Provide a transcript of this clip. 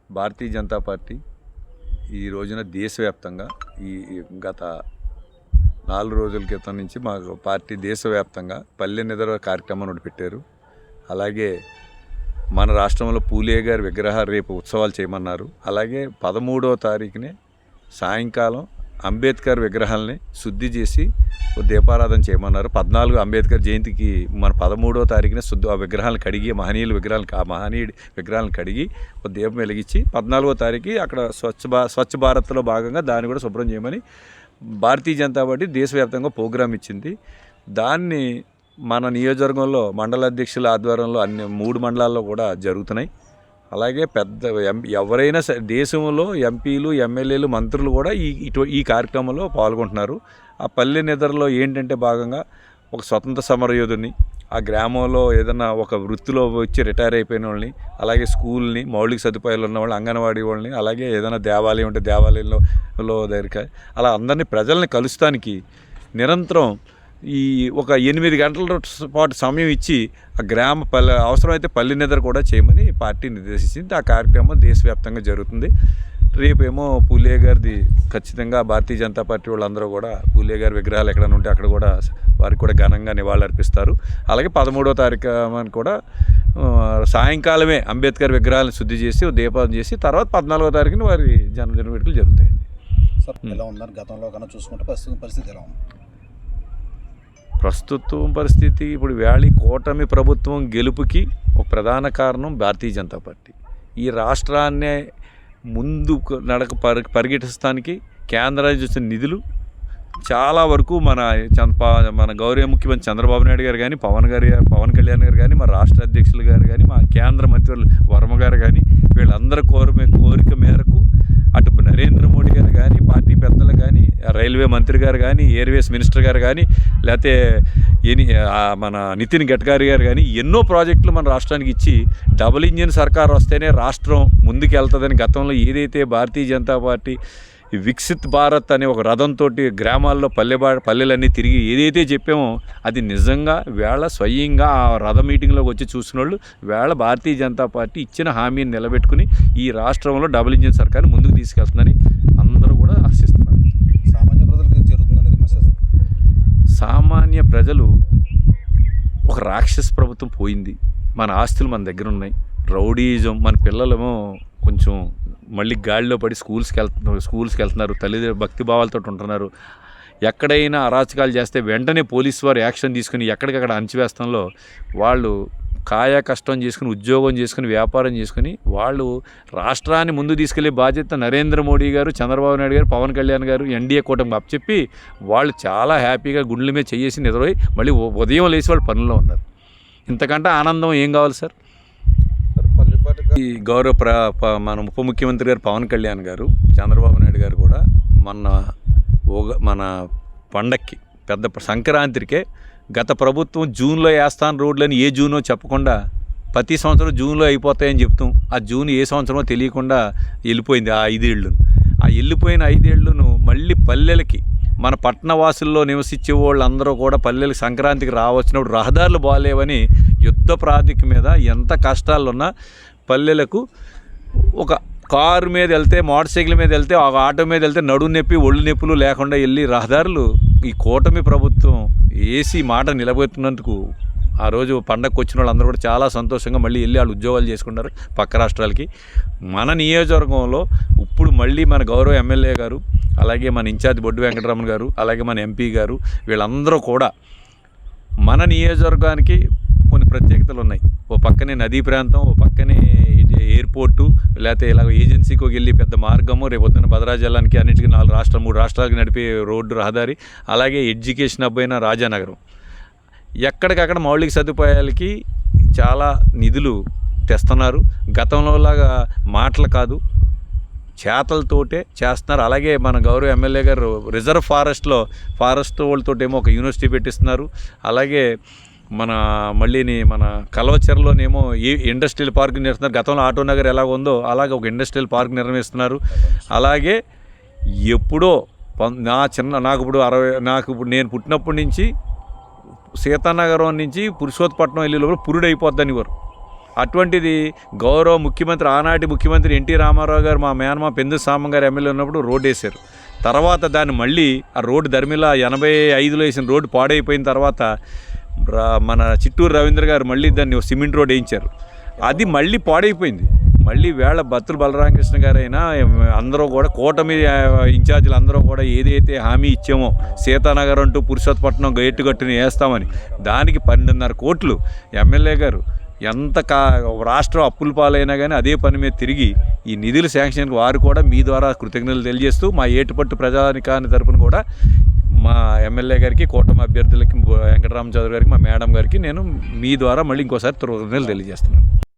Bharatiya Janata party ఈ రోజున దేశవ్యాప్తంగా ఈ గత 4 రోజుల క్రితం నుంచి మా పార్టీ దేశవ్యాప్తంగా పల్లె నిద్ర కార్యక్రమం ఒకటి పెట్టారు. అలాగే మన రాష్ట్రంలో పూలే గారి విగ్రహాలు రేపు ఉత్సవాలు చేయమన్నారు. అలాగే 13వ తారీఖునే సాయంకాలం అంబేద్కర్ విగ్రహాలని శుద్ధి చేసి దీపారాధన చేయమన్నారు. 14 అంబేద్కర్ జయంతికి మన 13వ తారీఖున ఆ విగ్రహాలను కడిగి మహనీయుడి విగ్రహాలను కడిగి ఒక దీపం వెలిగించి 14వ తారీఖు అక్కడ స్వచ్ఛ భారత్లో భాగంగా దాన్ని కూడా శుభ్రం చేయమని భారతీయ జనతా పార్టీ దేశవ్యాప్తంగా ప్రోగ్రాం ఇచ్చింది. దాన్ని మన నియోజకవర్గంలో మండల అధ్యక్షుల ఆధ్వర్యంలో అన్ని 3 మండలాల్లో కూడా జరుగుతున్నాయి. అలాగే ఎవరైనా దేశంలో ఎంపీలు, ఎమ్మెల్యేలు, మంత్రులు కూడా ఈ కార్యక్రమంలో పాల్గొంటున్నారు. ఆ పల్లె నిద్రలో ఏంటంటే భాగంగా ఒక స్వతంత్ర సమరయోధుని, ఆ గ్రామంలో ఏదైనా ఒక వృత్తిలో వచ్చి రిటైర్ అయిపోయిన వాళ్ళని, అలాగే స్కూల్ని, మౌలిక సదుపాయాలు ఉన్న వాళ్ళని, అంగన్వాడీ వాళ్ళని, అలాగే ఏదైనా దేవాలయం ఉంటే దేవాలయంలో దగ్గర అలా అందరినీ ప్రజల్ని కలుస్తానికి నిరంతరం ఈ ఒక 8 గంటల పాటు సమయం ఇచ్చి ఆ అవసరమైతే పల్లె నిద్ర కూడా చేయమని పార్టీ నిర్దేశించింది. ఆ కార్యక్రమం దేశవ్యాప్తంగా జరుగుతుంది. రేపేమో పూలే గారిది ఖచ్చితంగా భారతీయ జనతా పార్టీ వాళ్ళందరూ కూడా పూలే గారి విగ్రహాలు ఎక్కడైనా ఉంటే అక్కడ కూడా వారికి కూడా ఘనంగా నివాళులర్పిస్తారు. అలాగే 13వ తారీఖు కూడా సాయంకాలమే అంబేద్కర్ విగ్రహాలను శుద్ధి చేసి దీపావళి చేసి తర్వాత 14వ తారీఖున వారి జన్మదిన వేడుకలు జరుగుతాయండి. సార్ ఎలా ఉందని గతంలో కన్నా చూసుకుంటే పరిస్థితి ఎలా ఉంది? ప్రస్తుతం పరిస్థితి ఇప్పుడు కూటమి ప్రభుత్వం గెలుపుకి ఒక ప్రధాన కారణం భారతీయ జనతా పార్టీ. ఈ రాష్ట్రాన్నే ముందు పరిగెట్టిస్తానికి కేంద్రానికి చూసిన నిధులు చాలా వరకు మన గౌరవ ముఖ్యమంత్రి చంద్రబాబు నాయుడు గారు కానీ, పవన్ కళ్యాణ్ గారు కానీ, మా రాష్ట్ర అధ్యక్షులు గారు కానీ, మా కేంద్ర మంత్రులు వర్మ గారు కానీ, వీళ్ళందరి కోరిక మేరకు అటు నరేంద్ర మోడీ గారు కానీ, పార్టీ పెద్దలు కానీ, రైల్వే మంత్రి గారు కానీ, ఎయిర్వేస్ మినిస్టర్ గారు కానీ, లేకపోతే మన నితిన్ గడ్కరీ గారు కానీ ఎన్నో ప్రాజెక్టులు మన రాష్ట్రానికి ఇచ్చి డబుల్ ఇంజిన్ సర్కార్ వస్తేనే రాష్ట్రం ముందుకు వెళ్తుందని గతంలో ఏదైతే భారతీయ జనతా పార్టీ వికసిత్ భారత్ అనే ఒక రథంతో గ్రామాల్లో పల్లెలన్నీ తిరిగి ఏదైతే చెప్పామో అది నిజంగా స్వయంగా ఆ రథ మీటింగ్లోకి వచ్చి చూసిన వాళ్ళు భారతీయ జనతా పార్టీ ఇచ్చిన హామీని నిలబెట్టుకుని ఈ రాష్ట్రంలో డబుల్ ఇంజిన్ సర్కార్ ముందుకు తీసుకెళ్తుందని అందరూ కూడా ఆశిస్తున్నారు. సామాన్య ప్రజలకు చేరుతుందనేది మెసేజ్. సామాన్య ప్రజలు ఒక రాక్షస ప్రభుత్వం పోయింది, మన ఆస్తులు మన దగ్గర ఉన్నాయి, రౌడీయిజం, మన పిల్లలేమో కొంచెం మళ్ళీ గాడిలో పడి స్కూల్స్కి వెళ్తున్నారు, తల్లిదండ్రులు భక్తిభావాలతో ఉంటున్నారు. ఎక్కడైనా అరాచకాలు చేస్తే వెంటనే పోలీసు వారు యాక్షన్ తీసుకుని ఎక్కడికక్కడ అణచివేస్తంలో వాళ్ళు కాయా కష్టం చేసుకుని, ఉద్యోగం చేసుకుని, వ్యాపారం చేసుకుని వాళ్ళు రాష్ట్రాన్ని ముందు తీసుకెళ్లే బాధ్యత నరేంద్ర మోడీ గారు, చంద్రబాబు నాయుడు గారు, పవన్ కళ్యాణ్ గారు, ఎన్డీఏ కూటమి అప్పచెప్పి వాళ్ళు చాలా హ్యాపీగా గుండెల మీద చేసి నిద్రపోయి మళ్ళీ ఉదయం లేచి వాళ్ళు పనుల్లో ఉన్నారు. ఇంతకంటే ఆనందం ఏం కావాలి సార్? ఈ మన ఉప ముఖ్యమంత్రి గారు పవన్ కళ్యాణ్ గారు, చంద్రబాబు నాయుడు గారు కూడా మన పండక్కి పెద్ద సంక్రాంతికే గత ప్రభుత్వం జూన్లో వేస్తాను రోడ్లని ఏ జూనో చెప్పకుండా ప్రతి సంవత్సరం జూన్లో అయిపోతాయని చెప్తాం. ఆ జూన్ ఏ సంవత్సరమో తెలియకుండా వెళ్ళిపోయింది. ఆ 5 ఏళ్ళను వెళ్ళిపోయిన 5 ఏళ్ళను మళ్ళీ పల్లెలకి మన పట్టణవాసుల్లో నివసించే వాళ్ళందరూ కూడా పల్లెలకు సంక్రాంతికి రావచ్చినప్పుడు రహదారులు బాగాలేవని యుద్ధ ప్రాతిక మీద ఎంత కష్టాలున్నా పల్లెలకు ఒక కారు మీద వెళ్తే, మోటార్ సైకిల్ మీద వెళ్తే, ఒక ఆటో మీద వెళ్తే నడుము నొప్పి ఒళ్ళు నొప్పులు లేకుండా వెళ్ళి రహదారులు ఈ కూటమి ప్రభుత్వం ఏసీ మాట నిలబెట్టినందుకు ఆ రోజు పండగకు వచ్చిన వాళ్ళందరూ కూడా చాలా సంతోషంగా మళ్ళీ వెళ్ళి వాళ్ళు ఉద్యోగాలు చేసుకున్నారు పక్క రాష్ట్రాలకి. మన నియోజకవర్గంలో ఇప్పుడు మళ్ళీ మన గౌరవ ఎమ్మెల్యే గారు, అలాగే మన ఇన్ఛార్జ్ బొడ్డు వెంకటరమణ గారు, అలాగే మన ఎంపీ గారు వీళ్ళందరూ కూడా మన నియోజకవర్గానికి కొన్ని ప్రత్యేకతలు ఉన్నాయి. ఓ పక్కనే నదీ ప్రాంతం, ఓ పక్కనే ఎయిర్పోర్టు, లేకపోతే ఇలా ఏజెన్సీకి వెళ్ళి పెద్ద మార్గము, రేపు పొద్దున్న భద్రాచలానికి అన్నింటికి 3 రాష్ట్రాలకు నడిపే రోడ్డు రహదారి, అలాగే ఎడ్యుకేషన్ అబ్బైన రాజానగరం. ఎక్కడికక్కడ మౌలిక సదుపాయాలకి చాలా నిధులు తెస్తున్నారు. గతంలో లాగా మాటలు కాదు, చేతలతోటే చేస్తున్నారు. అలాగే మన గౌరవ ఎమ్మెల్యే గారు రిజర్వ్ ఫారెస్ట్ వాళ్ళతోటేమో ఒక యూనివర్సిటీ పెట్టిస్తున్నారు. అలాగే మన కల్వచెరలోనేమో ఇండస్ట్రియల్ పార్క్ నిర్మిస్తున్నారు. గతంలో ఆటో నగర్ ఎలాగ ఉందో అలాగే ఒక ఇండస్ట్రియల్ పార్క్ నిర్మిస్తున్నారు. అలాగే ఎప్పుడో నాకు ఇప్పుడు నేను పుట్టినప్పటి నుంచి సీతానగరం నుంచి పురుషోత్పట్నం వెళ్ళే లోపల పురుడు అయిపోద్దని వారు అటువంటిది గౌరవ ముఖ్యమంత్రి ఆనాటి ముఖ్యమంత్రి ఎన్టీ రామారావు గారు మా మేనమా పెందు సామం గారు ఎమ్మెల్యే ఉన్నప్పుడు రోడ్డు వేశారు. తర్వాత దాన్ని మళ్ళీ ఆ రోడ్డు ధర్మిలా 85లో వేసిన రోడ్డు పాడైపోయిన తర్వాత మన చిట్టూరు రవీంద్ర గారు మళ్ళీ దాన్ని సిమెంట్ రోడ్ వేయించారు. అది మళ్ళీ పాడైపోయింది. మళ్ళీ వేళ బత్తుల బలరామకృష్ణ గారైనా అందరూ కూడా కూటమి ఇన్ఛార్జీలు అందరూ కూడా ఏదైతే హామీ ఇచ్చామో సీతానగర్ అంటూ పురుషోత్తపట్నం గేటు కట్టుని వేస్తామని దానికి 12.5 కోట్లు ఎమ్మెల్యే గారు ఎంత రాష్ట్రం అప్పుల పాలైనా కానీ అదే పని మీద తిరిగి ఈ నిధుల శాంక్షన్కి వారు కూడా మీ ద్వారా కృతజ్ఞతలు తెలియజేస్తూ మా ఏటుపట్టు ప్రజానికాని తరపున కూడా మా ఎమ్మెల్యే గారికి కూటమి అభ్యర్థులకి వెంకటరామ చౌదరి గారికి మా మేడం గారికి నేను మీ ద్వారా మళ్ళీ ఇంకోసారి కృతజ్ఞతలు తెలియజేస్తున్నాను.